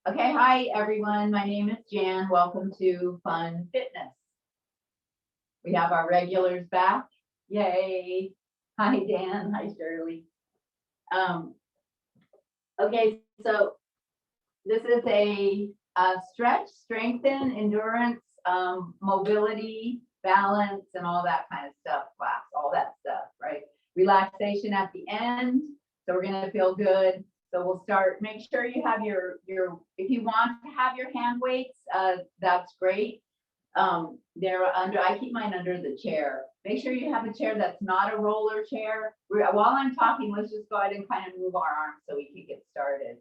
Okay, hi everyone. My name is Jan. Welcome to Fun Fitness. We have our regulars back. Yay. Hi Dan. Hi Shirley. Um, okay, so this is a stretch, strengthen, endurance, mobility, balance, and all that kind of stuff class, all that stuff, right? Relaxation at the end. So we're gonna feel good. So we'll start, make sure you have your, if you want to have your hand weights, that's great. They're under, I keep mine under the chair. Make sure you have a chair that's not a roller chair. While I'm talking, let's just go ahead and kind of move our arms so we can get started.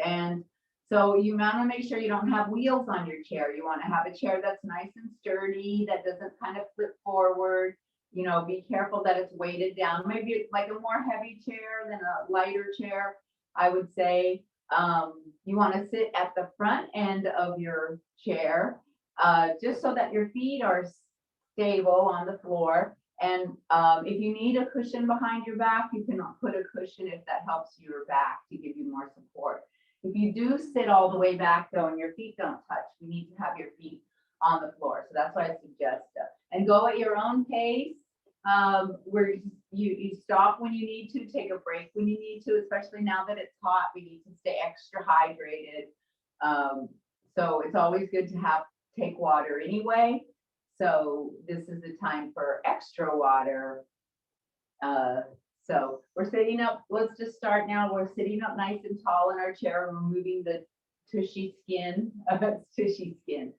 And so you want to make sure you don't have wheels on your chair. You want to have a chair that's nice and sturdy, that doesn't kind of flip forward. You know, be careful that it's weighted down. Maybe it's like a more heavy chair than a lighter chair, I would say. You want to sit at the front end of your chair, just so that your feet are stable on the floor. And if you need a cushion behind your back, you can put a cushion if that helps your back to give you more support. If you do sit all the way back though and your feet don't touch, you need to have your feet on the floor. So that's why I suggest that. And go at your own pace, where you stop when you need to, take a break when you need to, especially now that it's hot, we need to stay extra hydrated. So it's always good to take water anyway. So this is the time for extra water. So we're sitting up, let's just start now. We're sitting up nice and tall in our chair, removing the tushy skin, tushy skin.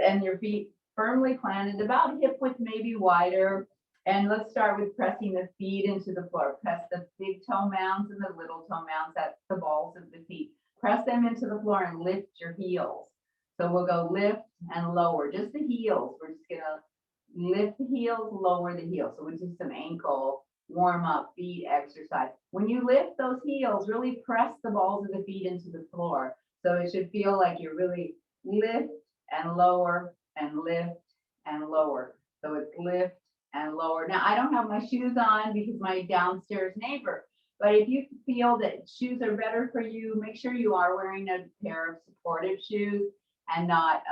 And your feet firmly planted, about hip width, maybe wider. And let's start with pressing the feet into the floor. Press the big toe mounds and the little toe mounds, that's the balls of the feet. Press them into the floor and lift your heels. So we'll go lift and lower, just the heels. We're just gonna lift the heels, lower the heels. So we'll do some ankle warm up, feet exercise. When you lift those heels, really press the balls of the feet into the floor. So it should feel like you're really lift and lower and lift and lower. So it's lift and lower. Now I don't have my shoes on because my downstairs neighbor, but if you feel that shoes are better for you, make sure you are wearing a pair of supportive shoes and not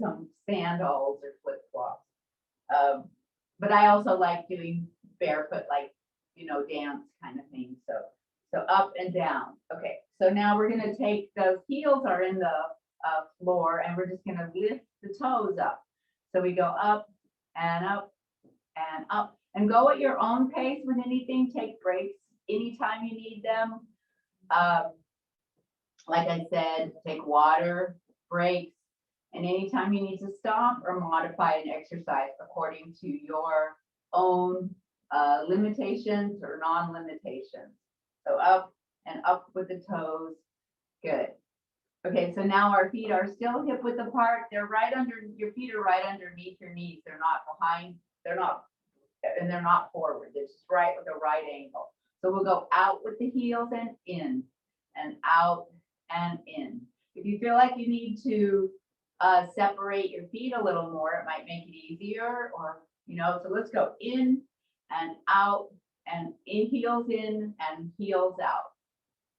some sandals or flip-flops. But I also like doing barefoot, like, you know, dance kind of thing. So up and down. Okay, so now we're gonna take, those heels are in the floor, and we're just gonna lift the toes up. So we go up and up and up, and go at your own pace with anything. Take breaks anytime you need them. Like I said, take water breaks, and anytime you need to stop or modify an exercise according to your own limitations or non-limitations. So up and up with the toes. Good. Okay, so now our feet are still hip width apart. They're right under, your feet are right underneath your knees. They're not behind, they're not, and they're not forward. They're just right with a right angle. So we'll go out with the heels and in, and out and in. If you feel like you need to separate your feet a little more, it might make it easier, or, you know, so let's go in and out, and in, heels in and heels out.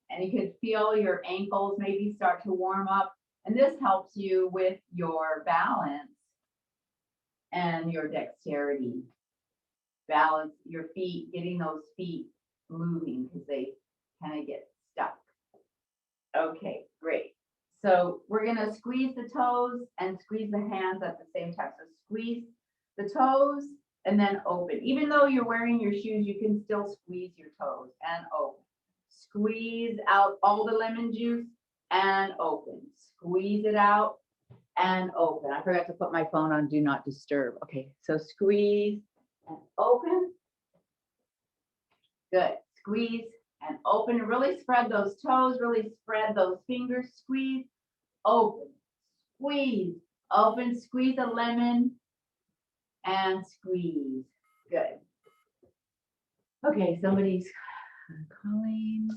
And you could feel your ankles maybe start to warm up. And this helps you with your balance and your dexterity. Balance your feet, getting those feet moving because they kind of get stuck. Okay, great. So we're gonna squeeze the toes and squeeze the hands at the same time. So squeeze the toes and then open. Even though you're wearing your shoes, you can still squeeze your toes and open. Squeeze out all the lemon juice and open. Squeeze it out and open. I forgot to put my phone on do not disturb. Okay, so squeeze and open. Good. Squeeze and open. Really spread those toes, really spread those fingers. Squeeze, open, squeeze, open, squeeze a lemon and squeeze. Good. Okay, somebody's calling.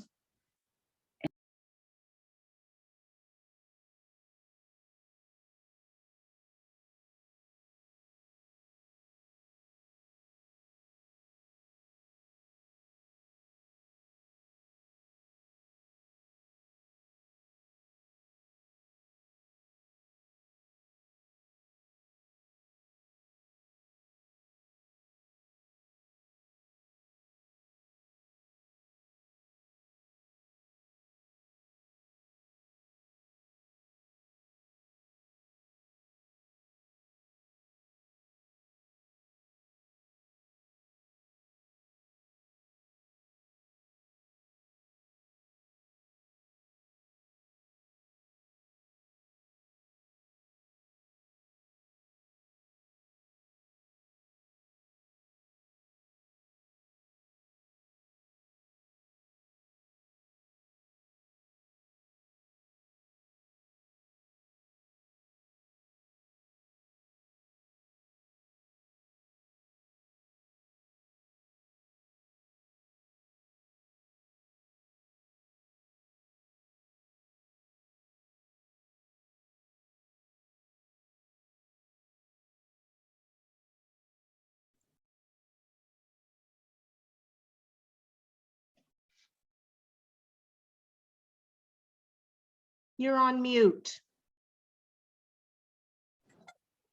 You're on mute.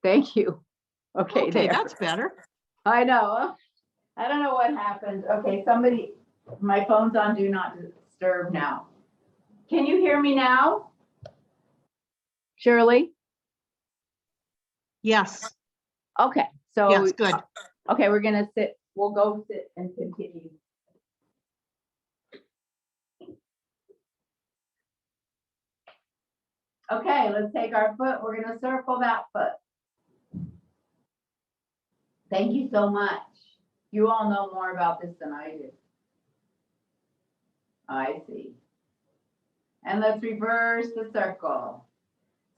Thank you. Okay, Okay, there. that's better. I know. I don't know what happened. Okay, somebody, my phone's on do not disturb now. Can you hear me now? Shirley? Yes, Okay, so, yes, good. okay, we're gonna sit, we'll go sit and continue. Okay, let's take our foot. We're gonna circle that foot. Thank you so much. You all know more about this than I do. I see. And let's reverse the circle.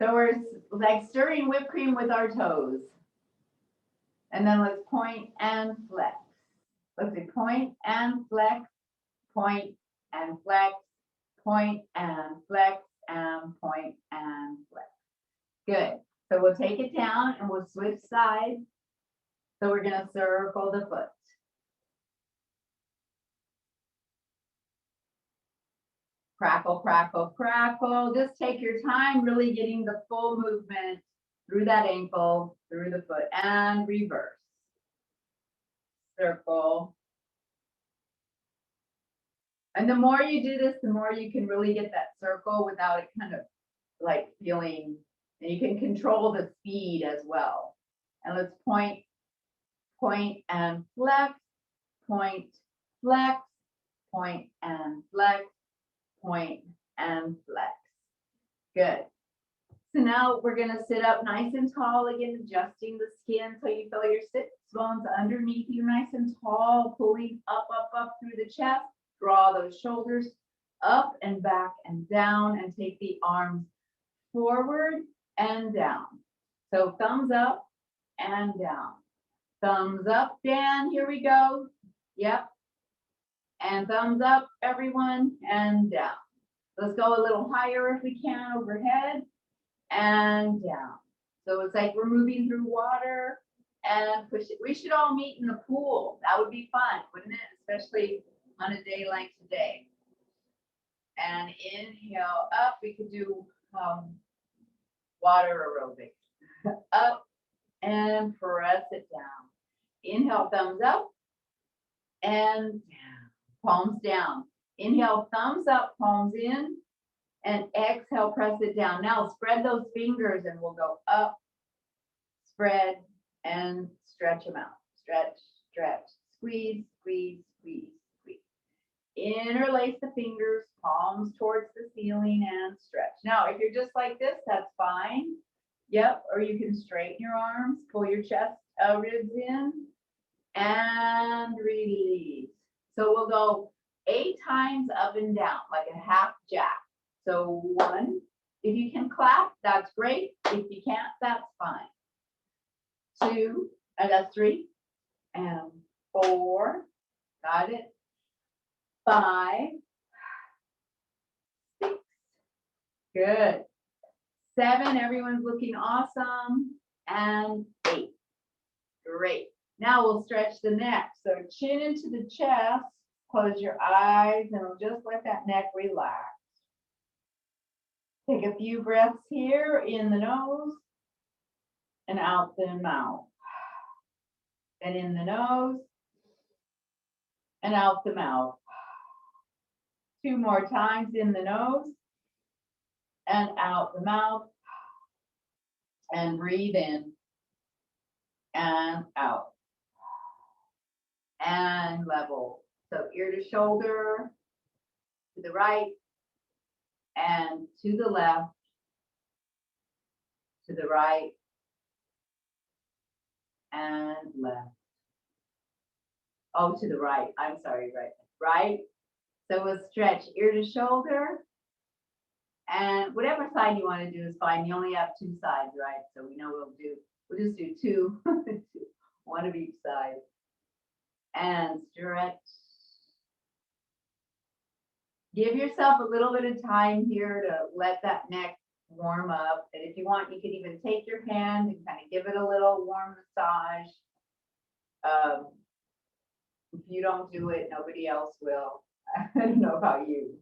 So we're like stirring whipped cream with our toes. And then let's point and flex. Let's do point and flex, point and flex, point and flex, and point and flex. Good. So we'll take it down and we'll switch sides. So we're gonna circle the foot. Crackle, crackle, crackle. Just take your time really getting the full movement through that ankle, through the foot, and reverse. Circle. And the more you do this, the more you can really get that circle without it kind of like feeling, and you can control the speed as well. And let's point, point and flex, point, flex, point and flex, point and flex. Good. So now we're gonna sit up nice and tall again, adjusting the skin so you feel your sit bones underneath you nice and tall, pulling up, up, up through the chest. Draw those shoulders up and back and down, and take the arms forward and down. So thumbs up and down. Thumbs up, Dan, here we go. Yep. And thumbs up, everyone, and down. Let's go a little higher if we can, overhead and down. So it's like we're moving through water and push it. We should all meet in the pool. That would be fun, wouldn't it? Especially on a day like today. And inhale up. We could do water aerobics. Up and press it down. Inhale, thumbs up and down. Palms down. Inhale, thumbs up, palms in, and exhale, press it down. Now spread those fingers and we'll go up, spread, and stretch them out. Stretch, stretch, squeeze, squeeze, squeeze, squeeze. Interlace the fingers, palms towards the ceiling, and stretch. Now, if you're just like this, that's fine. Yep, or you can straighten your arms, pull your chest, ribs in, and release. So we'll go 8 times up and down, like a half jack. So 1, if you can clap, that's great. If you can't, that's fine. 2, and that's 3, and 4, got it. 5, 6, good. 7, everyone's looking awesome, and 8, great. Now we'll stretch the neck. So chin into the chest, close your eyes, and we'll just let that neck relax. Take a few breaths here in the nose and out the mouth. And in the nose and out the mouth. 2 more times in the nose and out the mouth. And breathe in and out. And level. So ear to shoulder, to the right and to the left, to the right and left. Oh, to the right. I'm sorry, right. Right. So we'll stretch ear to shoulder. And whatever side you want to do is fine. You only have 2 sides, right? So we know we'll just do 2, 1 of each side. And stretch. Give yourself a little bit of time here to let that neck warm up. And if you want, you can even take your hand and kind of give it a little warm massage. If you don't do it, nobody else will. I don't know about you.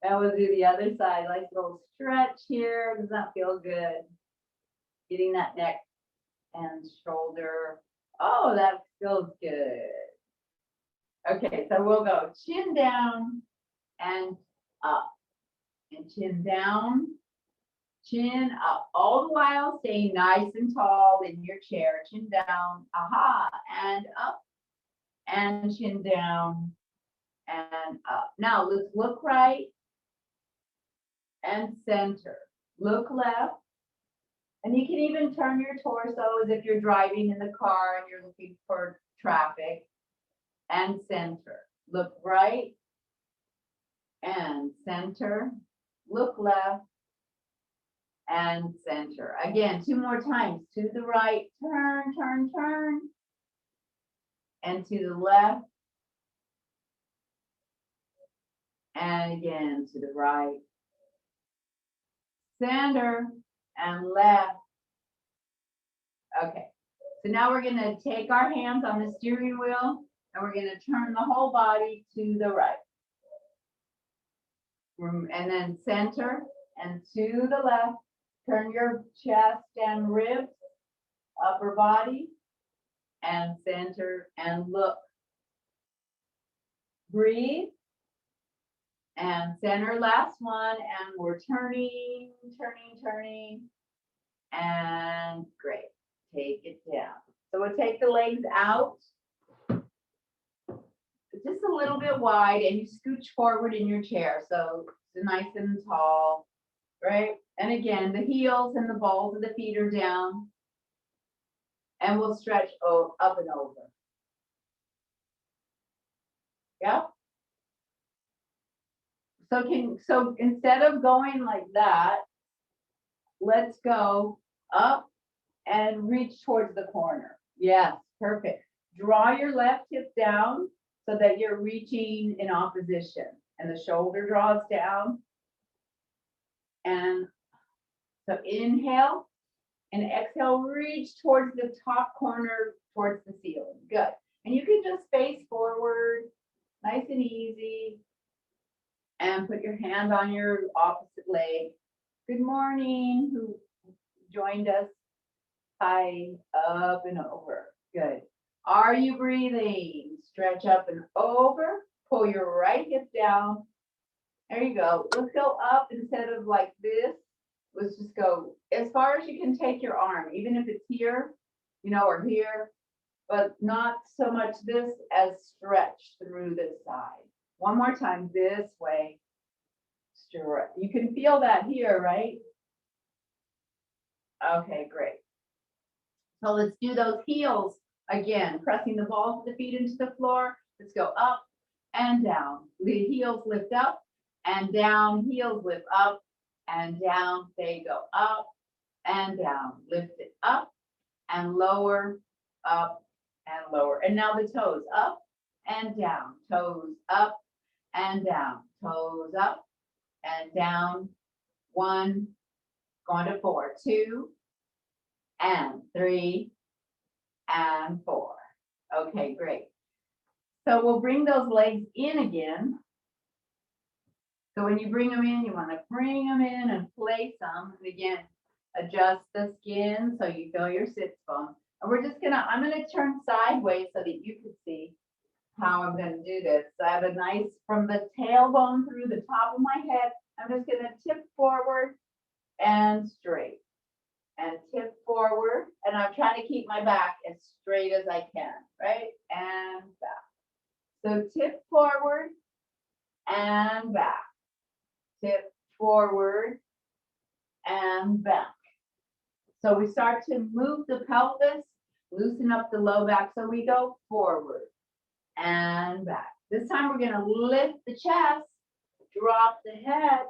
And we'll do the other side, like a little stretch here. Does that feel good? Getting that neck and shoulder. Oh, that feels good. Okay, so we'll go chin down and up. And chin down, chin up. All the while staying nice and tall in your chair. Chin down, aha, and up. And chin down and up. Now let's look right and center. Look left. And you can even turn your torso as if you're driving in the car and you're looking for traffic. And center. Look right and center. Look left and center. Again, 2 more times. To the right, turn, turn, turn. And to the left. And again, to the right. Center and left. Okay, so now we're going to take our hands on the steering wheel and we're going to turn the whole body to the right. And then center and to the left. Turn your chest and ribs, upper body, and center and look. Breathe. And center, last one, and we're turning, turning, turning, and great, take it down. So we'll take the legs out, just a little bit wide, and you scooch forward in your chair, so it's nice and tall, right? And again, the heels and the balls of the feet are down, and we'll stretch up and over. Yep. So instead of going like that, let's go up and reach towards the corner. Yes, perfect. Draw your left hip down so that you're reaching in opposition and the shoulder draws down. And so inhale and exhale, reach towards the top corner, towards the ceiling. Good. And you can just face forward, nice and easy. And put your hand on your opposite leg. Good morning, who joined us. Hi, up and over. Good. Are you breathing? Stretch up and over. Pull your right hip down. There you go. Let's go up instead of like this. Let's just go as far as you can take your arm, even if it's here, or here, but not so much this as stretch through this side. One more time, this way. You can feel that here, right? Okay, great. So let's do those heels again, pressing the balls of the feet into the floor. Let's go up and down. The heels lift up and down. Heels lift up and down. They go up and down. Lift it up and lower, up and lower. And now the toes up and down. Toes up and down. Toes up and down. 1, going to 4, 2, and 3, and 4. Okay, great. So we'll bring those legs in again. So when you bring them in, you want to bring them in and place them. And again, adjust the skin so you feel your sits bone. And we're just I'm gonna turn sideways so that you can see how I'm gonna do this. So I have a nice, from the tailbone through the top of my head, I'm just gonna tip forward and straight. And tip forward, and I'm trying to keep my back as straight as I can, right? And back. So tip forward and back. Tip forward and back. So we start to move the pelvis, loosen up the low back. So we go forward and back. This time we're going to lift the chest, drop the head,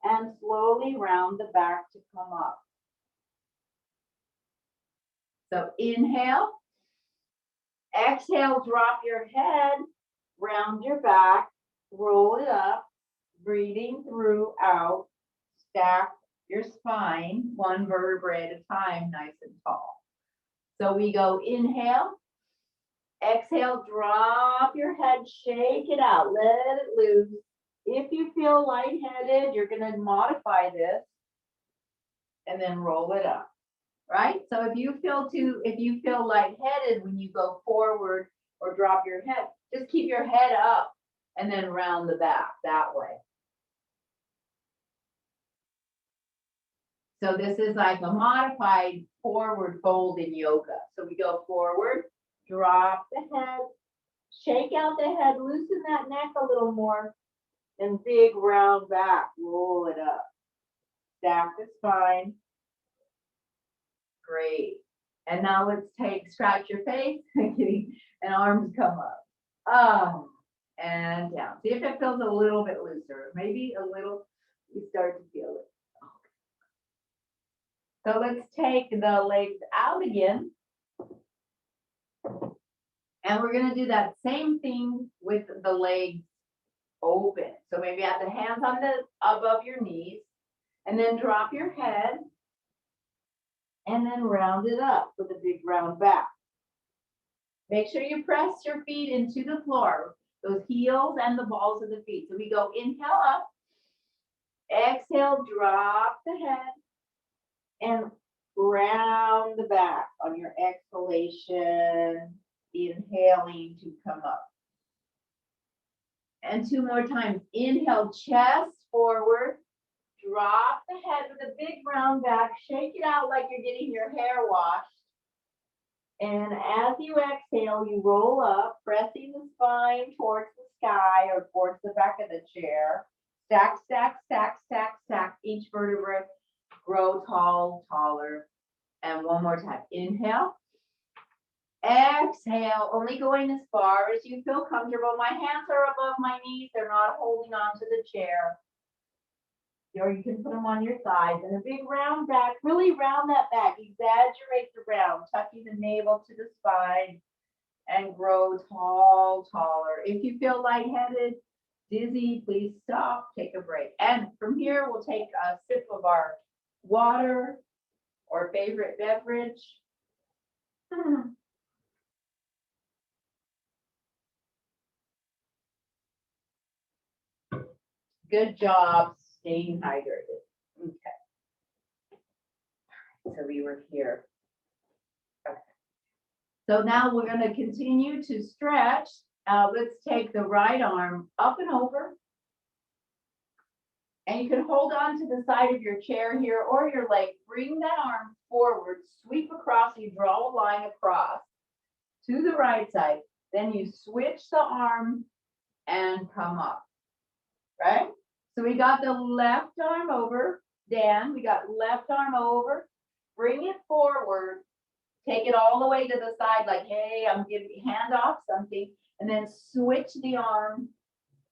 and slowly round the back to come up. So inhale, exhale, drop your head, round your back, roll it up, breathing through, out, stack your spine, 1 vertebrae at a time, nice and tall. So we go inhale, exhale, drop your head, shake it out, let it loose, If you feel lightheaded, you're gonna modify this and then roll it up, right? So if you feel lightheaded when you go forward or drop your head, just keep your head up and then round the back that way. So this is like a modified forward fold in yoga. So we go forward, drop the head, shake out the head, loosen that neck a little more, and big round back, roll it up. Stack the spine. Great. And now let's scratch your face, and arms come up. And down. See if it feels a little bit looser. Maybe a little, you start to feel it. So let's take the legs out again. And we're gonna do that same thing with the legs open. So maybe have the hands on above your knees, and then drop your head, and then round it up with a big round back. Make sure you press your feet into the floor, those heels and the balls of the feet. So we go inhale up, exhale, drop the head, and round the back on your exhalation, inhaling to come up. And 2 more times. Inhale, chest forward, drop the head with a big round back, shake it out like you're getting your hair washed. And as you exhale, you roll up, pressing the spine towards the sky or towards the back of the chair. Stack, stack, stack, stack, stack. Each vertebra grow tall, taller. And one more time. Inhale. Exhale, only going as far as you feel comfortable. My hands are above my knees. They're not holding onto the chair. Or you can put them on your thighs. And a big round back. Really round that back. Exaggerate the round. Tucking the navel to the spine. And grow tall, taller. If you feel lightheaded, dizzy, please stop. Take a break. And from here, we'll take a sip of our water or favorite beverage. Good job staying hydrated. Okay. So we were here. Okay. So now we're going to continue to stretch. Let's take the right arm up and over. And you can hold on to the side of your chair here or your leg. Bring that arm forward, sweep across. You draw a line across to the right side. Then you switch the arm and come up. Right? So we got the left arm over. Dan, we got left arm over. Bring it forward. Take it all the way to the side like, hey, I'm giving hand off something. And then switch the arm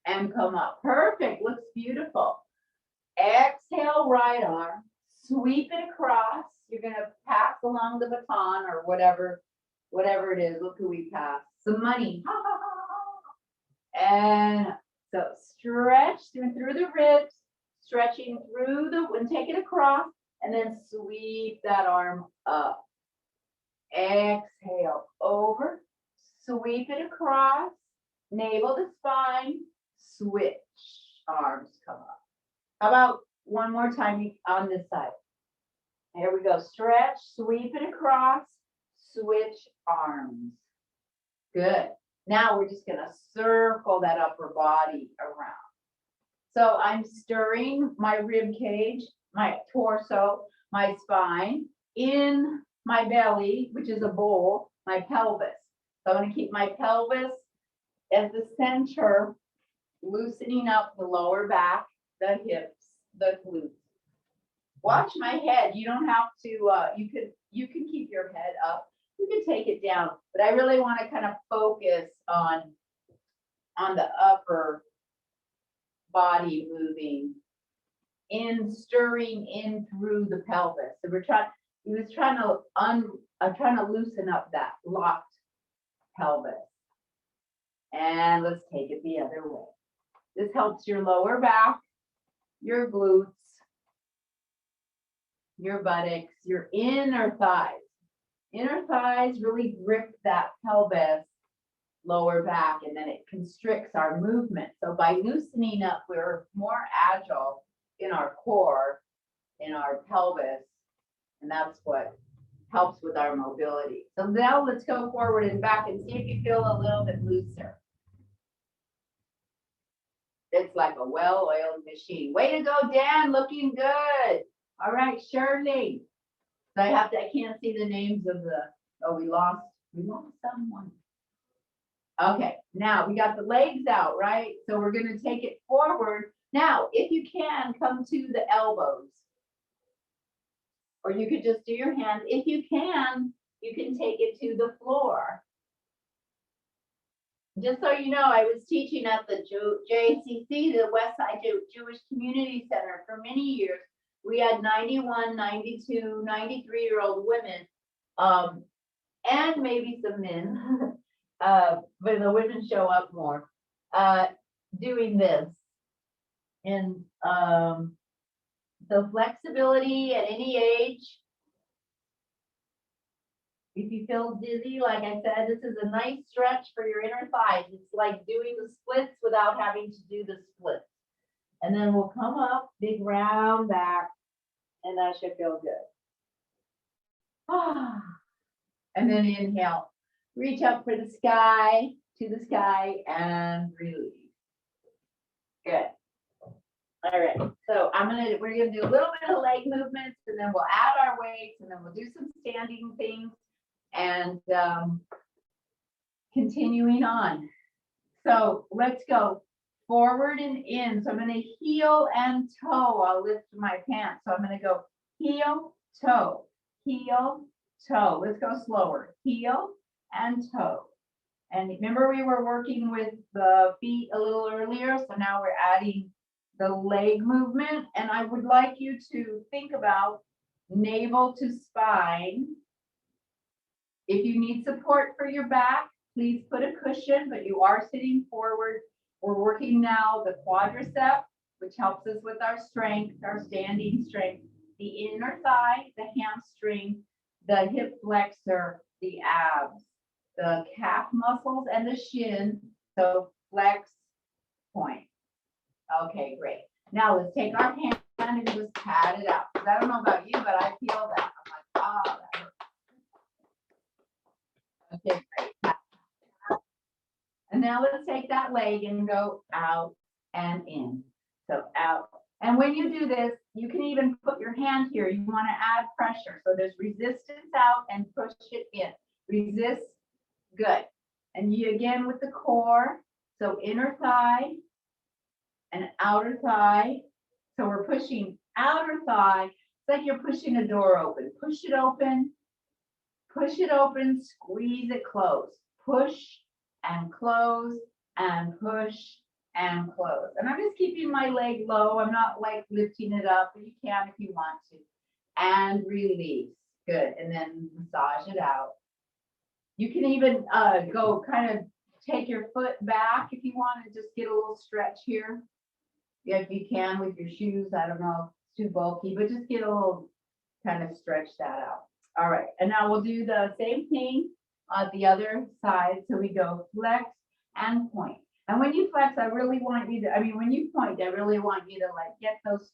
and come up. Perfect. Looks beautiful. Exhale, right arm. Sweep it across. You're going to pass along the baton or whatever it is. Look who we pass. Some money. And so stretch through the ribs, stretching through and take it across, and then sweep that arm up. Exhale, over, sweep it across, navel to spine, switch, arms come up. How about one more time on this side? Here we go, stretch, sweep it across, switch arms. Good. Now we're just gonna circle that upper body around. So I'm stirring my rib cage, my torso, my spine, in my belly, which is a bowl, my pelvis. So I'm gonna keep my pelvis as the center, loosening up the lower back, the hips, the glutes. Watch my head. You don't have to, you can keep your head up. You can take it down, but I really want to kind of focus on the upper body moving in, stirring in through the pelvis. So I'm trying to loosen up that locked pelvis. And let's take it the other way. This helps your lower back, your glutes, your buttocks, your inner thighs. Inner thighs really grip that pelvis lower back, and then it constricts our movement. So by loosening up, we're more agile in our core, in our pelvis, and that's what helps with our mobility. So now let's go forward and back and see if you feel a little bit looser. It's like a well-oiled machine. Way to go, Dan, looking good. All right, Shirley. So I can't see the names of the, oh, we lost someone. Okay, now we got the legs out, right? So we're gonna take it forward. Now, if you can, come to the elbows. Or you could just do your hands. If you can take it to the floor. Just so you know, I was teaching at the JCC, the Westside Jewish Community Center for many years. We had 91, 92, 93-year-old women, and maybe some men, but the women show up more, doing this. And the flexibility at any age. If you feel dizzy, like I said, this is a nice stretch for your inner thighs. It's like doing the splits without having to do the splits. And then we'll come up, big round back, and that should feel good. And then inhale, reach up for the sky, to the sky, and release. Good. All right, so we're gonna do a little bit of leg movements, and then we'll add our weights, and then we'll do some standing things, and continuing on. So let's go forward and in. So I'm gonna heel and toe. I'll lift my pants. So I'm gonna go heel, toe, heel, toe. Let's go slower. Heel and toe. And remember we were working with the feet a little earlier, so now we're adding the leg movement, and I would like you to think about navel to spine. If you need support for your back, please put a cushion, but you are sitting forward. We're working now the quadricep, which helps us with our strength, our standing strength, the inner thigh, the hamstring, the hip flexor, the abs, the calf muscles, and the shin. So flex, point. Okay, great. Now let's take our hand and just pat it out. I don't know about you, but I feel that. I'm like, oh, that hurts. Okay, great. And now let's take that leg and go out and in. So out. And when you do this, you can even put your hand here. You want to add pressure. So there's resistance out and push it in. Resist. Good. And you again with the core. So inner thigh and outer thigh. So we're pushing outer thigh. It's like you're pushing a door open. Push it open, squeeze it closed. Push and close and push and close. And I'm just keeping my leg low. I'm not like lifting it up, but you can if you want to. And release. Good. And then massage it out. You can even go kind of take your foot back if you want to just get a little stretch here. If you can with your shoes, I don't know, it's too bulky, but just get a little kind of stretch that out. All right, and now we'll do the same thing on the other side. So we go flex and point. And when you flex, I really want you to, when you point, I really want you to like get those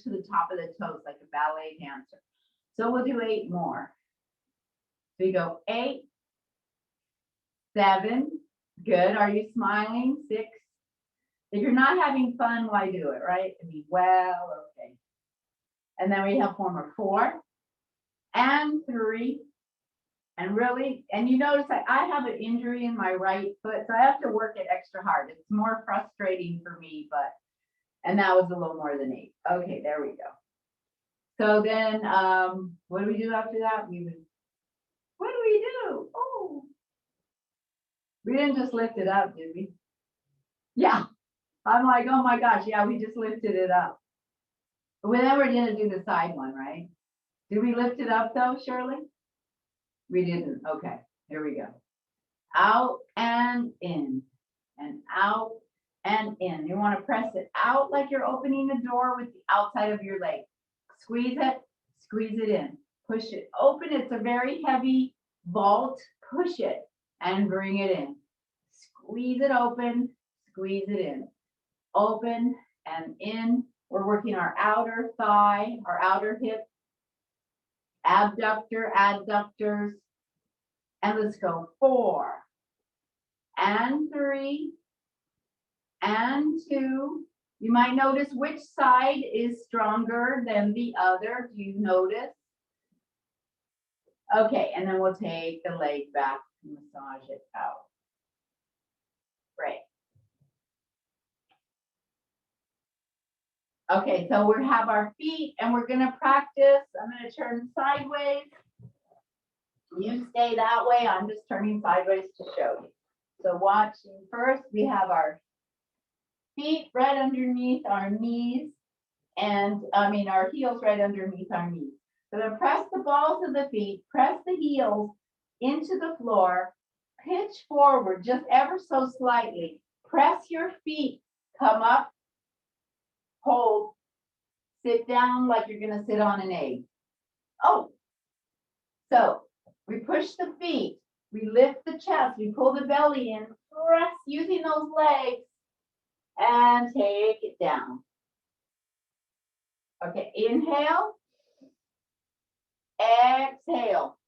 to the top of the toes like a ballet dancer. So we'll do 8 more. So we go 8, 7, good. Are you smiling? 6. If you're not having fun, why do it, right? Well, okay. And then we have 4 more. 4 and 3. And really, and you notice I have an injury in my right foot, so I have to work it extra hard. It's more frustrating for me, and that was a little more than 8. Okay, there we go. So then, what do we do after that? What do we do? Oh, we didn't just lift it up, did we? Yeah. I'm like, oh my gosh, yeah, we just lifted it up. But then we're gonna do the side one, right? Did we lift it up though, Shirley? We didn't. Okay, here we go. Out and in, and out and in. You want to press it out like you're opening a door with the outside of your leg. Squeeze it in, push it open. It's a very heavy vault. Push it and bring it in. Squeeze it open, squeeze it in. Open and in. We're working our outer thigh, our outer hip, abductor, adductors. And let's go 4 and 3 and 2. You might notice which side is stronger than the other. Do you notice? Okay, and then we'll take the leg back and massage it out. Great. Okay, so we have our feet and we're gonna practice. I'm gonna turn sideways. You stay that way. I'm just turning sideways to show you. So watching first, we have our feet right underneath our knees and our heels right underneath our knees. So I'm gonna press the balls of the feet, press the heels into the floor, pitch forward just ever so slightly. Press your feet, come up, hold, sit down like you're gonna sit on an egg. Oh, so we push the feet, we lift the chest, we pull the belly in, press using those legs, and take it down. Okay, inhale, exhale.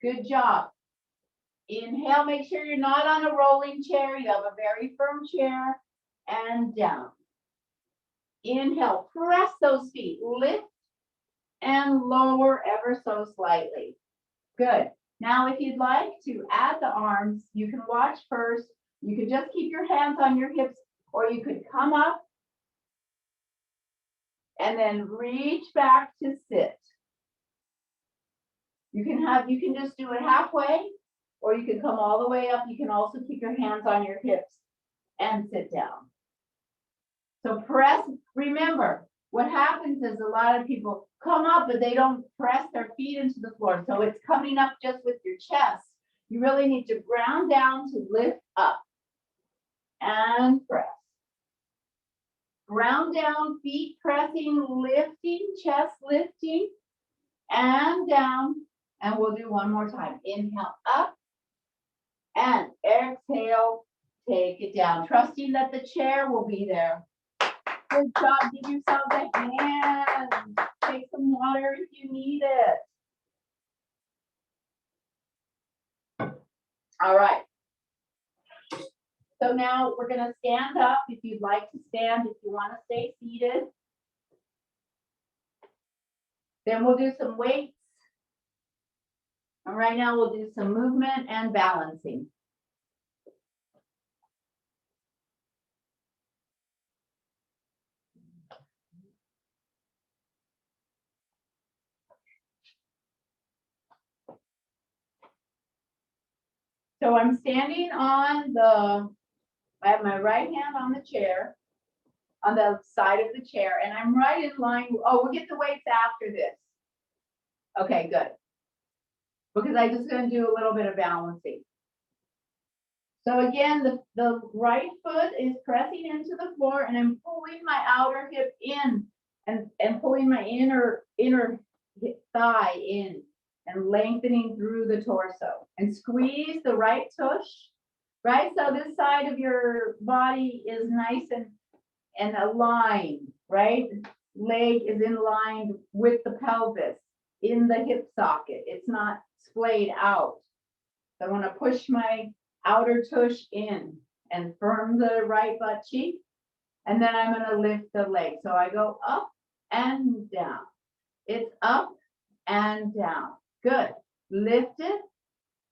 Good job. Inhale, make sure you're not on a rolling chair, you have a very firm chair, and down. Inhale, press those feet, lift and lower ever so slightly. Good. Now, if you'd like to add the arms, you can watch first. You could just keep your hands on your hips, or you could come up and then reach back to sit. You can just do it halfway, or you can come all the way up. You can also keep your hands on your hips and sit down. So press, remember, what happens is a lot of people come up, but they don't press their feet into the floor. So it's coming up just with your chest. You really need to ground down to lift up and press. Ground down, feet pressing, lifting, chest lifting, and down. And we'll do one more time. Inhale up and exhale, take it down. Trusting that the chair will be there. Good job. Give yourself a hand. Take some water if you need it. All right. So now we're going to stand up if you'd like to stand, if you want to stay seated. Then we'll do some weights. And right now we'll do some movement and balancing. So I'm standing on I have my right hand on the chair, on the side of the chair, and I'm right in line. Oh, we'll get the weights after this. Okay, good. Because I'm just going to do a little bit of balancing. So again, the right foot is pressing into the floor, and I'm pulling my outer hip in and pulling my inner thigh in and lengthening through the torso. And squeeze the right tush, right? So this side of your body is nice and aligned, right? Leg is in line with the pelvis in the hip socket. It's not splayed out. So I want to push my outer tush in and firm the right butt cheek. And then I'm going to lift the leg. So I go up and down. It's up and down. Good. Lift it.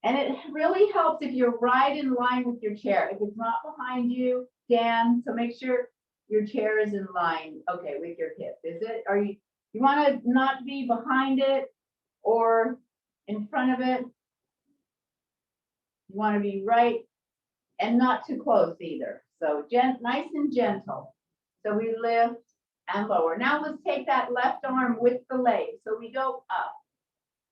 And it really helps if you're right in line with your chair. If it's not behind you, stand. So make sure your chair is in line, okay, with your hip. Is it? You want to not be behind it or in front of it. You want to be right and not too close either. So nice and gentle. So we lift and lower. Now let's take that left arm with the leg. So we go up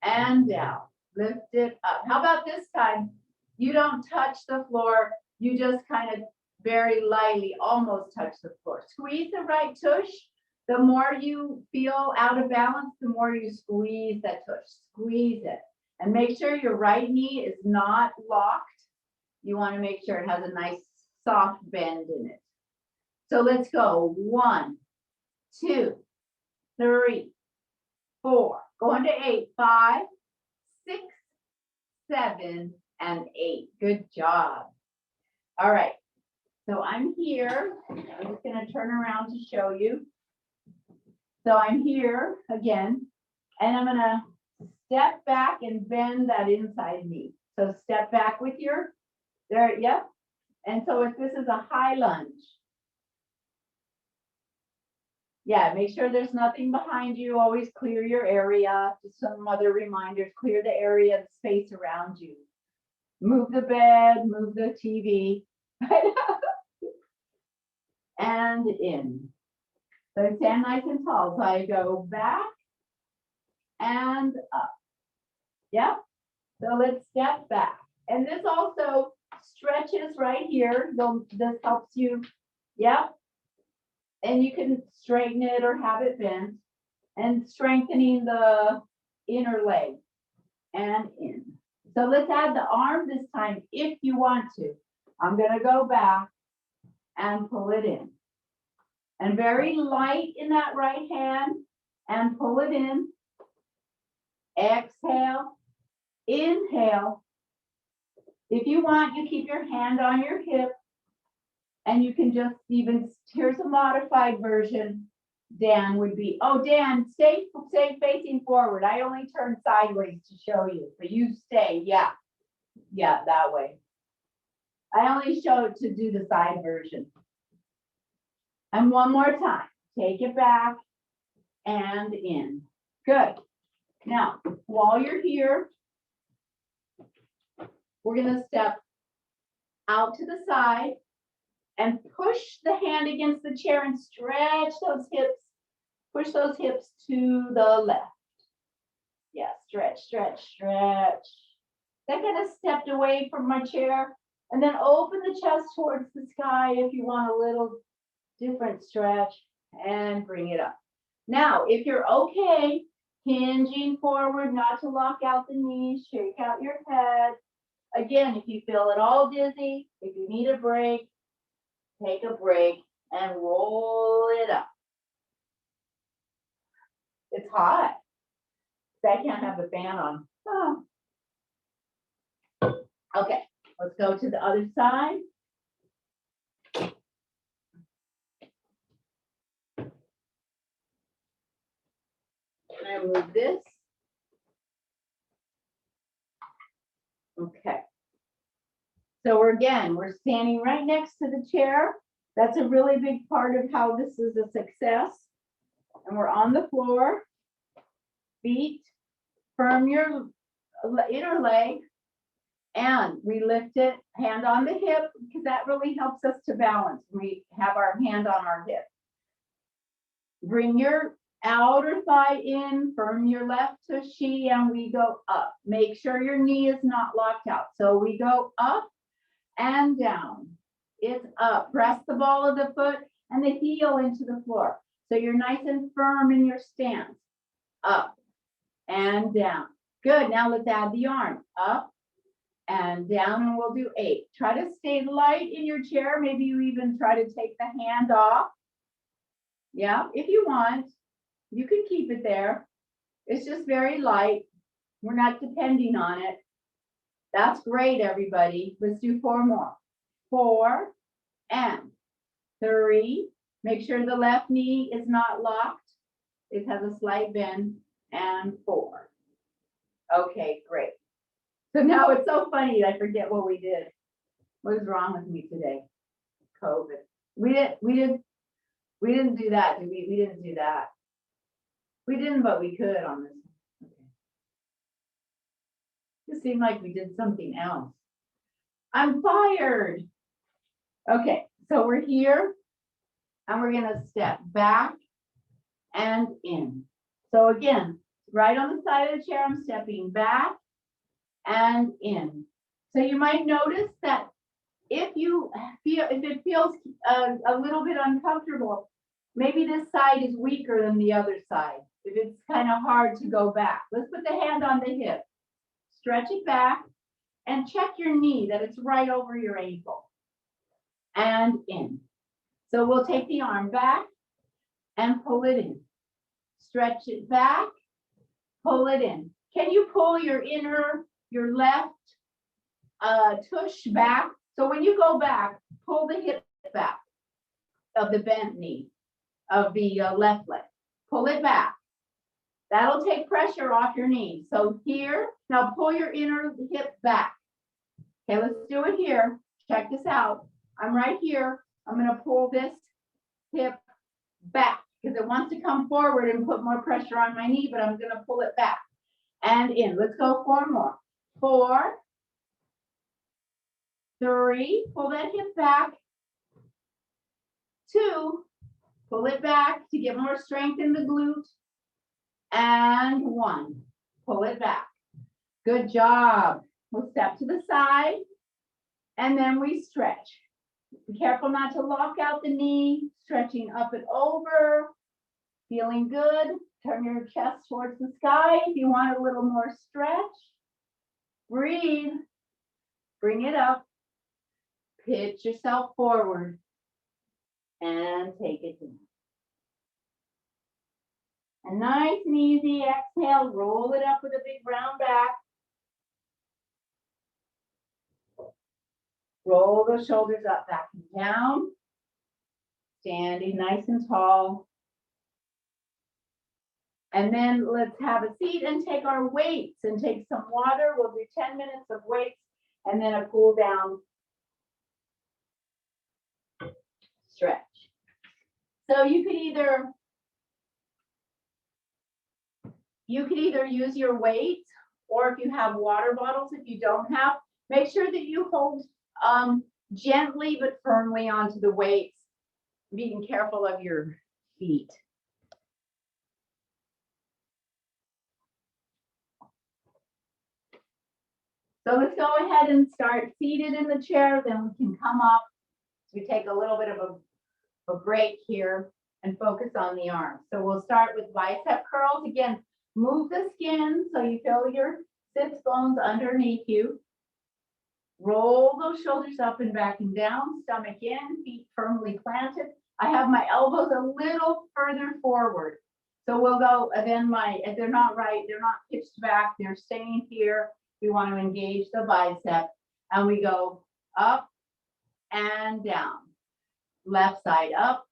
and down, lift it up. How about this time? You don't touch the floor. You just kind of very lightly almost touch the floor. Squeeze the right tush. The more you feel out of balance, the more you squeeze that tush. Squeeze it. And make sure your right knee is not locked. You want to make sure it has a nice soft bend in it. So let's go. 1, 2, 3, 4. Going to 8. 5, 6, 7, and 8. Good job. All right. So I'm here. I'm just going to turn around to show you. So I'm here again, and I'm going to step back and bend that inside knee. So step back with your, there, yep. And so if this is a high lunge, yeah, make sure there's nothing behind you. Always clear your area. Just some other reminders, clear the area, the space around you. Move the bed, move the TV. And in. So stand nice and tall. So I go back and up. Yep. So let's step back. And this also stretches right here. This helps you. Yep. And you can straighten it or have it bent. And strengthening the inner leg. And in. So let's add the arm this time if you want to. I'm going to go back and pull it in. And very light in that right hand and pull it in. Exhale, inhale. If you want, you keep your hand on your hip and you can just even, here's a modified version. Dan would be, oh, Dan, stay facing forward. I only turn sideways to show you, but you stay, yeah, that way. I only show it to do the side version. And one more time, take it back and in. Good. Now, while you're here, we're going to step out to the side and push the hand against the chair and stretch those hips. Push those hips to the left. Yeah, stretch, stretch, stretch. Then kind of stepped away from my chair and then open the chest towards the sky if you want a little different stretch and bring it up. Now, if you're okay, hinging forward, not to lock out the knees, shake out your head. Again, if you feel at all dizzy, if you need a break, take a break and roll it up. It's hot. I can't have the fan on. Oh. Okay, let's go to the other side. And I move this. Okay. So we're standing right next to the chair. That's a really big part of how this is a success. And we're on the floor. Feet, firm your inner leg, and we lift it, hand on the hip, because that really helps us to balance. We have our hand on our hip. Bring your outer thigh in, firm your left tushy, and we go up. Make sure your knee is not locked out. So we go up and down. It's up. Press the ball of the foot and the heel into the floor. So you're nice and firm in your stance. Up and down. Good. Now let's add the arm. Up and down, and we'll do 8. Try to stay light in your chair. Maybe you even try to take the hand off. Yeah, if you want, you can keep it there. It's just very light. We're not depending on it. That's great, everybody. Let's do 4 more. 4 and 3. Make sure the left knee is not locked. It has a slight bend. And 4. Okay, great. So now it's so funny. I forget what we did. What is wrong with me today? COVID. We didn't do that, did we? We didn't do that. We didn't, but we could on this. Okay. It seemed like we did something else. I'm fired. Okay, so we're here and we're gonna step back and in. So again, right on the side of the chair, I'm stepping back and in. So you might notice that if it feels a little bit uncomfortable, maybe this side is weaker than the other side. If it's kind of hard to go back, let's put the hand on the hip, stretch it back, And check your knee, that it's right over your ankle. And in. So we'll take the arm back and pull it in. Stretch it back, pull it in. Can you pull your left tush back? So when you go back, pull the hip back of the bent knee of the left leg. Pull it back. That'll take pressure off your knee. So here, now pull your inner hip back. Okay, let's do it here. Check this out. I'm right here. I'm going to pull this hip back because it wants to come forward and put more pressure on my knee, but I'm going to pull it back and in. Let's go 4 more. 4, 3, pull that hip back. 2, pull it back to get more strength in the glute. And 1, pull it back. Good job. We'll step to the side and then we stretch. Be careful not to lock out the knee, stretching up and over, feeling good. Turn your chest towards the sky if you want a little more stretch. Breathe, bring it up, pitch yourself forward and take it down. And nice and easy exhale, roll it up with a big round back. Roll those shoulders up, back and down. Standing nice and tall. And then let's have a seat and take our weights and take some water. We'll do 10 minutes of weights and then a cool down stretch. So you could either use your weights, or if you have water bottles, if you don't have, make sure that you hold gently but firmly onto the weights, being careful of your feet. So let's go ahead and start seated in the chair, then we can come up. So we take a little bit of a break here and focus on the arms. So we'll start with bicep curls. Again, move the skin so you feel your sits bones underneath you. Roll those shoulders up and back and down, stomach in, feet firmly planted. I have my elbows a little further forward. So we'll go, and then if they're not right, they're not pitched back, they're staying here. We want to engage the bicep, and we go up and down. Left side up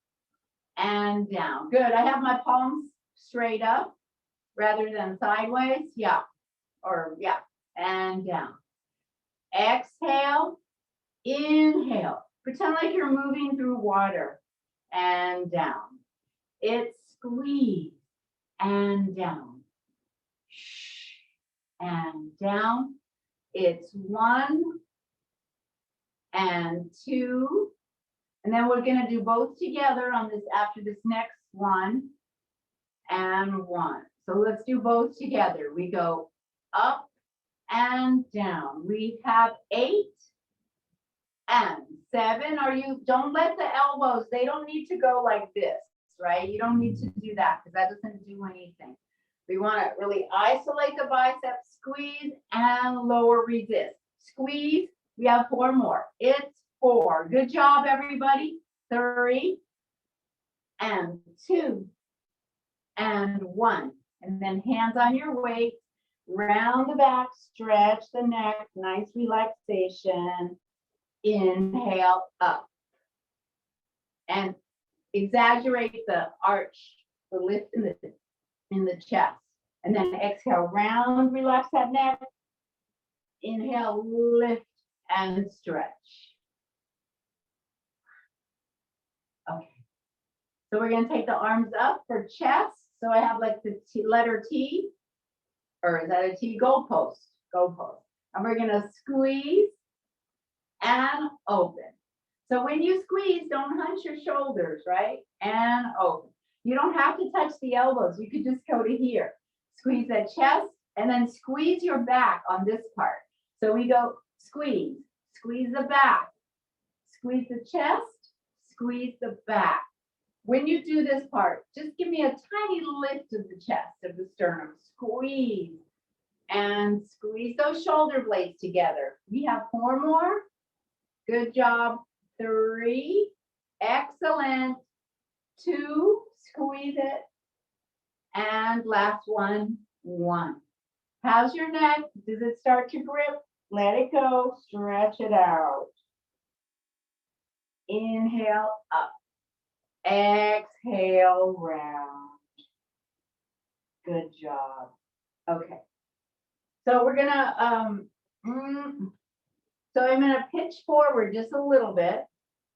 and down. Good, I have my palms straight up rather than sideways. Yeah, and down. Exhale, inhale. Pretend like you're moving through water and down. It's squeeze and down. And down. It's 1 and 2. And then we're going to do both together on this after this next 1 and 1. So let's do both together. We go up and down. We have 8 and 7. Don't let the elbows, they don't need to go like this, right? You don't need to do that because that doesn't do anything. We want to really isolate the biceps, squeeze and lower resist. Squeeze, we have 4 more. It's 4. Good job, everybody. 3 and 2 and 1. And then hands on your weight. Round the back, stretch the neck, nice relaxation. Inhale up. And exaggerate the arch, the lift in the chest. And then exhale, round, relax that neck. Inhale, lift and stretch. Okay. So we're going to take the arms up for chest. So I have like the letter T. Or is that a T? Goalpost. Goalpost. And we're going to squeeze and open. So when you squeeze, don't hunch your shoulders, right? And open. You don't have to touch the elbows. You could just go to here. Squeeze that chest and then squeeze your back on this part. So we go squeeze, squeeze the back, squeeze the chest, squeeze the back. When you do this part, just give me a tiny lift of the chest, of the sternum. Squeeze And squeeze those shoulder blades together. We have 4 more. Good job. 3. Excellent. 2. Squeeze it. And last one. 1. How's your neck? Does it start to grip? Let it go. Stretch it out. Inhale up. Exhale round. Good job. Okay. So we're gonna so I'm gonna pitch forward just a little bit.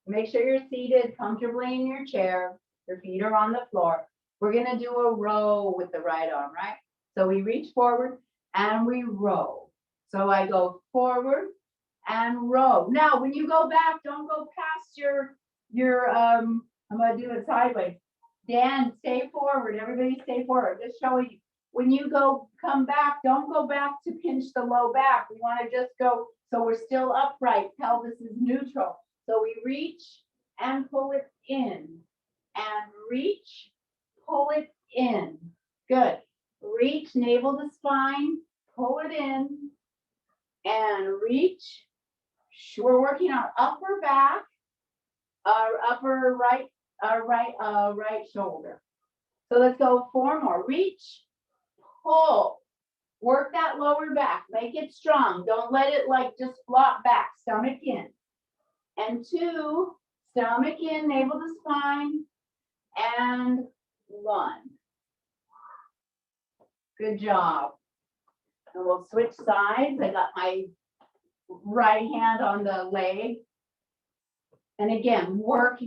Make sure you're seated comfortably in your chair. Your feet are on the floor. We're gonna do a row with the right arm, right? So we reach forward and we row. So I go forward and row. Now, when you go back, don't go past your I'm gonna do it sideways. Dan, stay forward. Everybody stay forward. Just showing you. When you come back, don't go back to pinch the low back. We want to just go so we're still upright. Pelvis is neutral. So we reach and pull it in. And reach, pull it in. Good. Reach, navel to spine, pull it in. And reach. We're working our upper back, our upper right, right shoulder. So let's go 4 more. Reach. Pull, work that lower back, make it strong. Don't let it like just flop back, stomach in. And 2, stomach in, navel to spine, and 1. Good job. And we'll switch sides. I got my right hand on the leg. And again,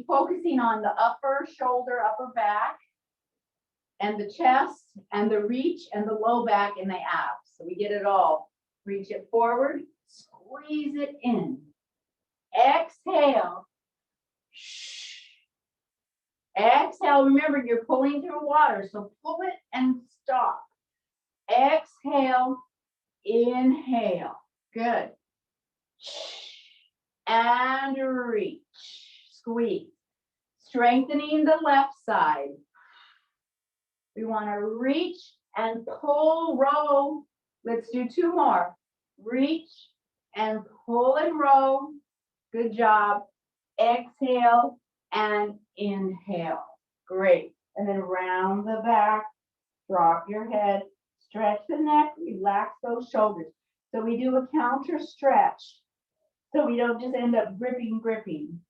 focusing on the upper shoulder, upper back, and the chest, and the reach, and the low back, and the abs. So we get it all. Reach it forward, squeeze it in. Exhale. Exhale, remember you're pulling through water, so pull it and stop. Exhale, inhale. Good. And reach, squeeze. Strengthening the left side. We want to reach and pull, row. Let's do 2 more. Reach and pull and row. Good job. Exhale and inhale. Great. And then round the back, drop your head, stretch the neck, relax those shoulders. So we do a counter stretch so we don't just end up gripping.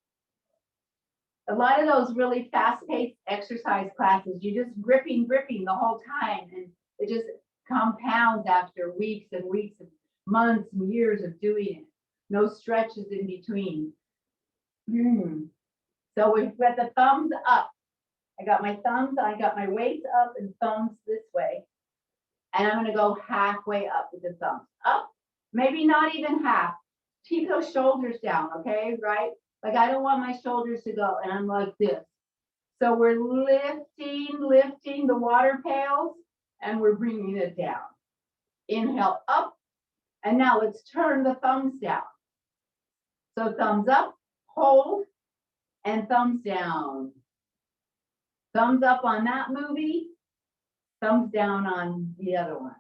A lot of those really fast-paced exercise classes, you're just gripping the whole time, and it just compounds after weeks and weeks and months and years of doing it. No stretches in between. So we've got the thumbs up. I got my weights up and thumbs this way. And I'm going to go halfway up with the thumbs up. Maybe not even half. Keep those shoulders down, okay? Right? Like I don't want my shoulders to go, and I'm like this. So we're lifting the water pails, and we're bringing it down. Inhale up, and now let's turn the thumbs down. So thumbs up, hold, and thumbs down. Thumbs up on that movie, thumbs down on the other one.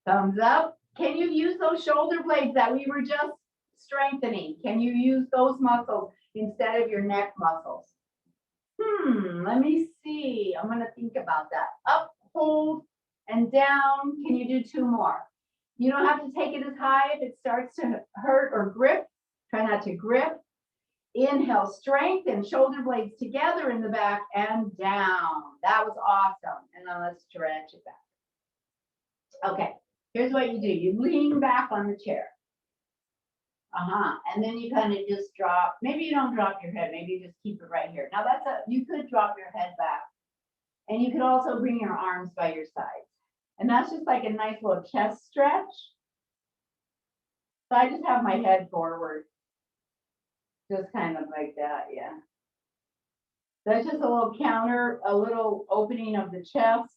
Thumbs up. Can you use those shoulder blades that we were just strengthening? Can you use those muscles instead of your neck muscles? Let me see. I'm going to think about that. Up, hold, and down. Can you do 2 more? You don't have to take it as high if it starts to hurt or grip. Try not to grip. Inhale, strengthen, shoulder blades together in the back and down. That was awesome. And then let's stretch it back. Okay, here's what you do. You lean back on the chair. And then you kind of just drop. Maybe you don't drop your head. Maybe you just keep it right here. Now you could drop your head back. And you could also bring your arms by your sides. And that's just like a nice little chest stretch. So I just have my head forward. Just kind of like that, yeah. That's just a little opening of the chest.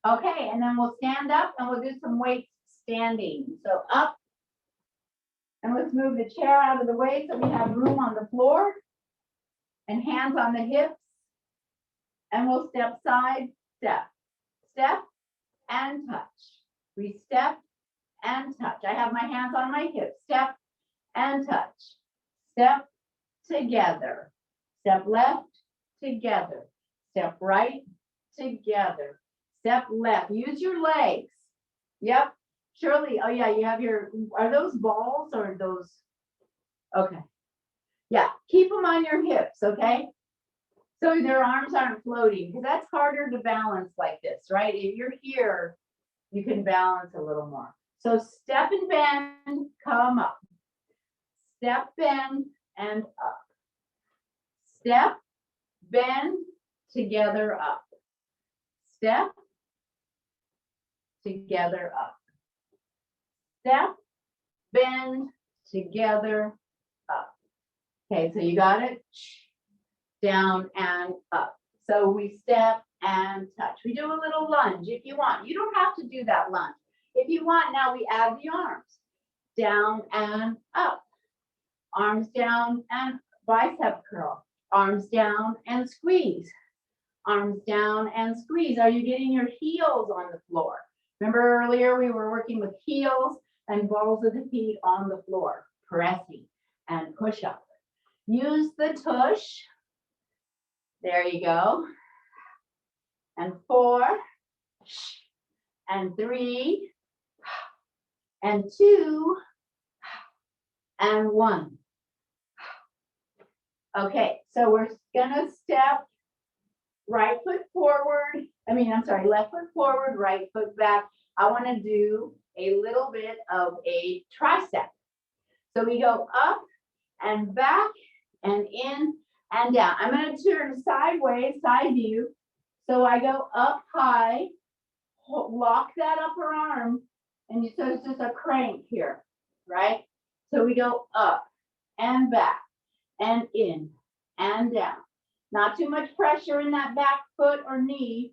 Okay, and then we'll stand up and we'll do some weights standing. So up, and let's move the chair out of the way so we have room on the floor, and hands on the hips, and we'll step side, step, step, and touch. We step and touch. I have my hands on my hips. Step and touch. Step together. Step left, together. Step right, together. Step left. Use your legs. Yep. Shirley, oh yeah, you have your, are those balls or those? Okay. Yeah, keep them on your hips, okay? So their arms aren't floating, because that's harder to balance like this, right? If you're here, you can balance a little more. So step and bend, come up. Step, bend, and up. Step, bend, together, up. Step, together, up. Step, bend, together, up. Okay, so you got it? Down and up. So we step and touch. We do a little lunge if you want. You don't have to do that lunge. If you want, now we add the arms. Down and up. Arms down and bicep curl. Arms down and squeeze. Arms down and squeeze. Are you getting your heels on the floor? Remember earlier we were working with heels and balls of the feet on the floor, pressing and push up. Use the tush. There you go. And 4, and 3, and 2, and 1. Okay, so we're gonna step right foot forward. Left foot forward, right foot back. I want to do a little bit of a tricep. So we go up and back and in and down. I'm going to turn sideways, side view. So I go up high, lock that upper arm, and so it's just a crank here, right? So we go up and back and in and down. Not too much pressure in that back foot or knee.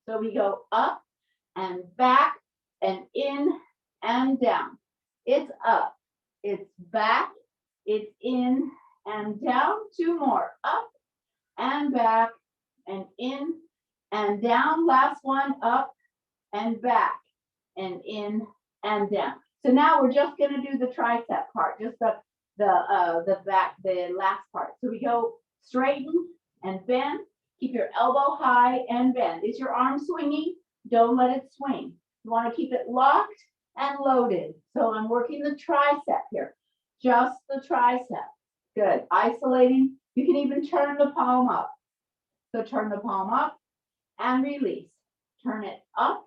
So we go up and back and in and down. It's up, it's back, it's in and down. 2 more, up and back and in and down. Last one, up and back and in and down. So now we're just going to do the tricep part, just the back, the last part. So we go straighten and bend. Keep your elbow high and bend. Is your arm swinging? Don't let it swing. You want to keep it locked and loaded. So I'm working the tricep here, just the tricep. Good. Isolating. You can even turn the palm up. So turn the palm up and release. Turn it up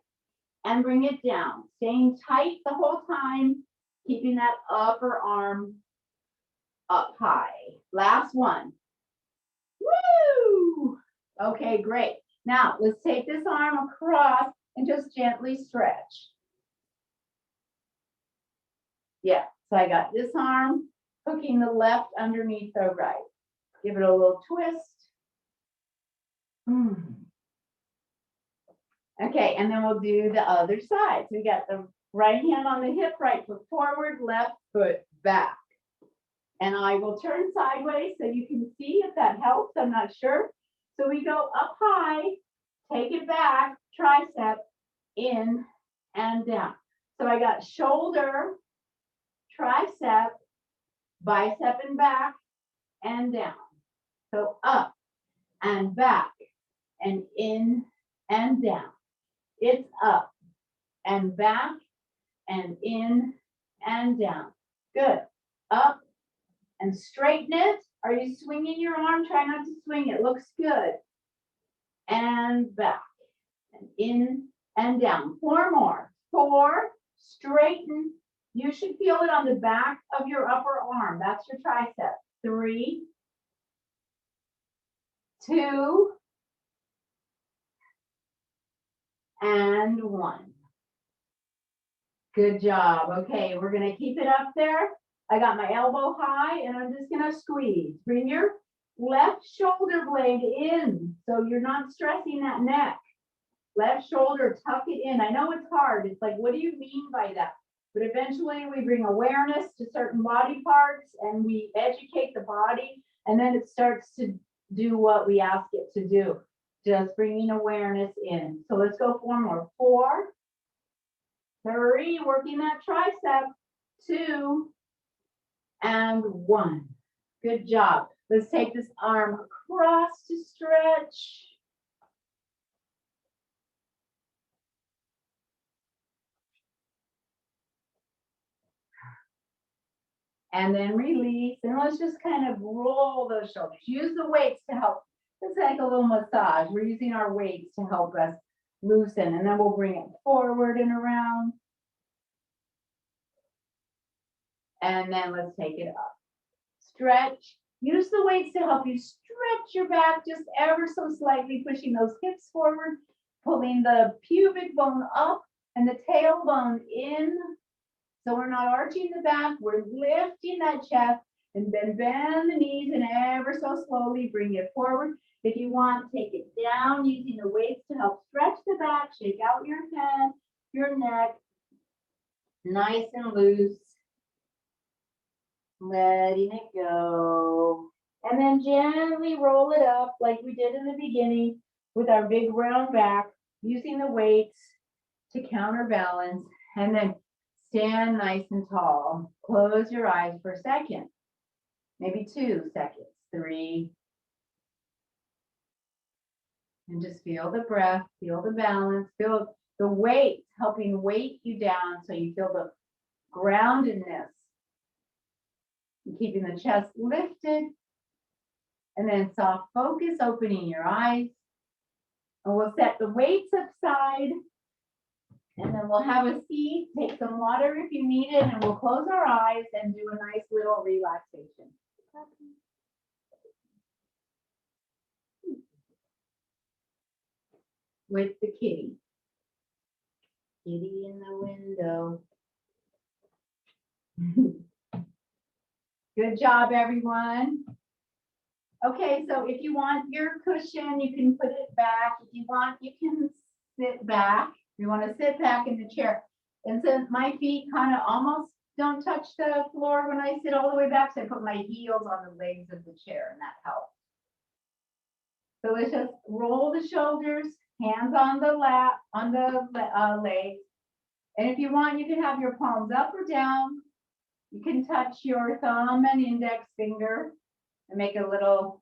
and bring it down. Staying tight the whole time, keeping that upper arm up high. Last one. Woo! Okay, great. Now let's take this arm across and just gently stretch. Yeah, so I got this arm hooking the left underneath the right. Give it a little twist. Okay, and then we'll do the other side. So we got the right hand on the hip, right foot forward, left foot back. And I will turn sideways so you can see if that helps. I'm not sure. So we go up high, take it back, tricep, in and down. So I got shoulder, tricep, bicep and back and down. So up and back and in and down. It's up and back and in and down. Good. Up and straighten it. Are you swinging your arm? Try not to swing it. Looks good. And back and in and down. 4 more. 4, straighten. You should feel it on the back of your upper arm. That's your tricep. 3, 2, and 1. Good job. Okay, we're going to keep it up there. I got my elbow high and I'm just going to squeeze. Bring your left shoulder blade in so you're not stressing that neck. Left shoulder, tuck it in. I know it's hard. It's like, what do you mean by that? But eventually we bring awareness to certain body parts and we educate the body, and then it starts to do what we ask it to do. Just bringing awareness in. So let's go 4 more. 4, 3, working that tricep. 2, and 1. Good job. Let's take this arm across to stretch. And then release. And let's just kind of roll those shoulders. Use the weights to help. It's like a little massage. We're using our weights to help us loosen. And then we'll bring it forward and around. And then let's take it up. Stretch. Use the weights to help you stretch your back just ever so slightly, pushing those hips forward, pulling the pubic bone up and the tailbone in. So we're not arching the back, we're lifting that chest, and then bend the knees and ever so slowly bring it forward. If you want, take it down using the weights to help stretch the back, shake out your head, your neck, nice and loose. Letting it go. And then gently roll it up like we did in the beginning with our big round back, using the weights to counterbalance. And then stand nice and tall. Close your eyes for a second, maybe 2 seconds, 3. And just feel the breath, feel the balance, feel the weight helping weight you down so you feel the groundedness. Keeping the chest lifted. And then soft focus, opening your eyes. And we'll set the weights aside. And then we'll have a seat, take some water if you need it, and we'll close our eyes and do a nice little relaxation. With the kitty. Kitty in the window. Good job, everyone. Okay, so if you want your cushion, you can put it back. If you want, you can sit back. You want to sit back in the chair. And since my feet kind of almost don't touch the floor when I sit all the way back, so I put my heels on the legs of the chair, and that helps. So let's just roll the shoulders, hands on the lap, on the legs. And if you want, you can have your palms up or down. You can touch your thumb and index finger and make a little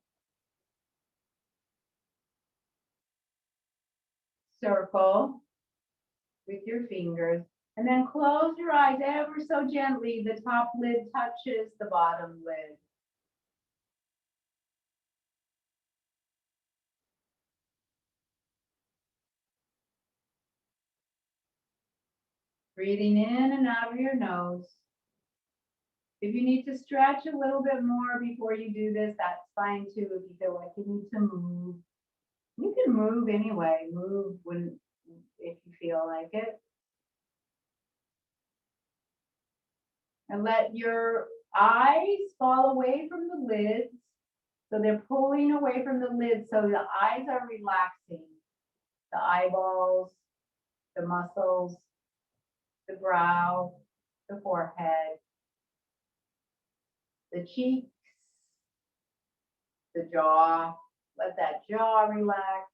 circle with your fingers. And then close your eyes ever so gently. The top lid touches the bottom lid. Breathing in and out of your nose. If you need to stretch a little bit more before you do this, that's fine too. If you feel like you need to move, you can move anyway. Move when, if you feel like it. And let your eyes fall away from the lids. So they're pulling away from the lids. So the eyes are relaxing. The eyeballs, the muscles, the brow, the forehead, the cheeks, the jaw. Let that jaw relax.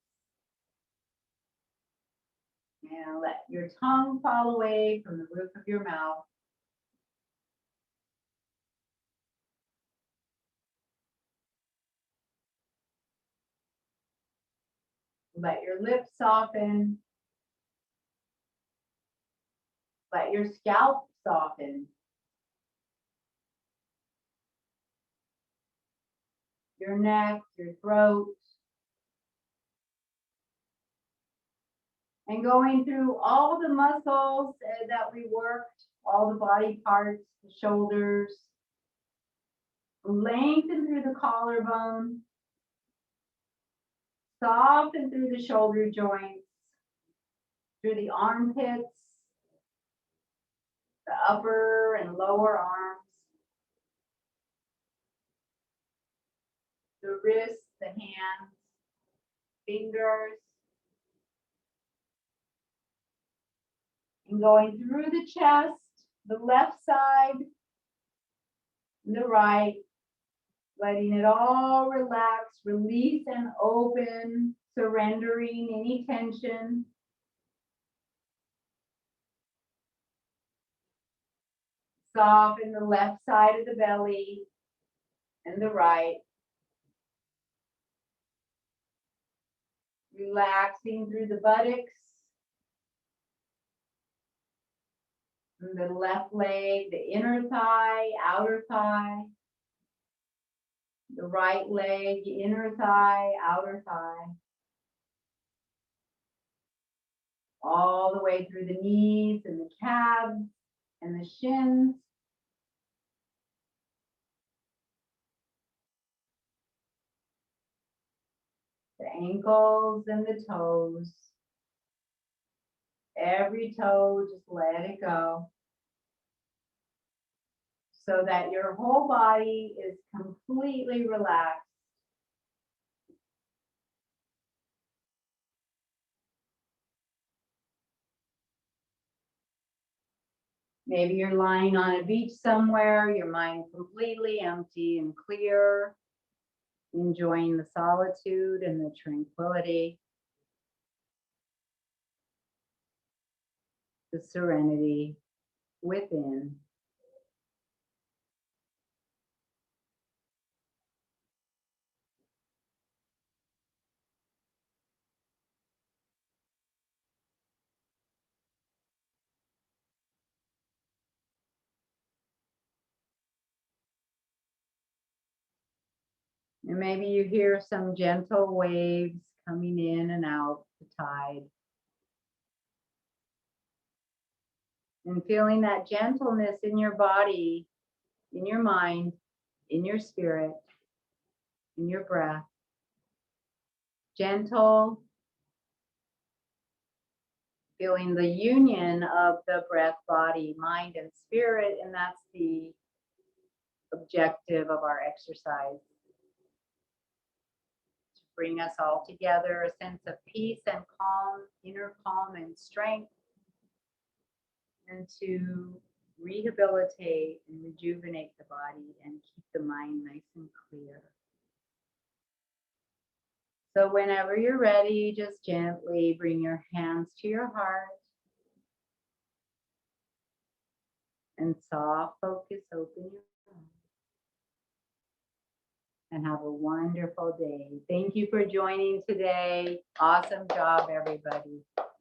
And let your tongue fall away from the roof of your mouth. Let your lips soften. Let your scalp soften. Your neck, your throat. And going through all the muscles that we worked, all the body parts, the shoulders. Lengthen through the collarbone. Soften through the shoulder joints. Through the armpits. The upper and lower arms. The wrists, the hands, fingers. And going through the chest, the left side, the right, letting it all relax, release and open, surrendering any tension. Soften the left side of the belly and the right. Relaxing through the buttocks, and the left leg, the inner thigh, outer thigh. The right leg, inner thigh, outer thigh. All the way through the knees and the calves and the shins. The ankles and the toes. Every toe, just let it go. So that your whole body is completely relaxed. Maybe you're lying on a beach somewhere, your mind completely empty and clear, enjoying the solitude and the tranquility, the serenity within. And maybe you hear some gentle waves coming in and out the tide. And feeling that gentleness in your body, in your mind, in your spirit, in your breath. Gentle, feeling the union of the breath, body, mind, and spirit. And that's the objective of our exercise. To bring us all together, a sense of peace and calm, inner calm and strength, and to rehabilitate and rejuvenate the body and keep the mind nice and clear. So whenever you're ready, just gently bring your hands to your heart and soft focus, open your eyes. And have a wonderful day. Thank you for joining today. Awesome job, everybody.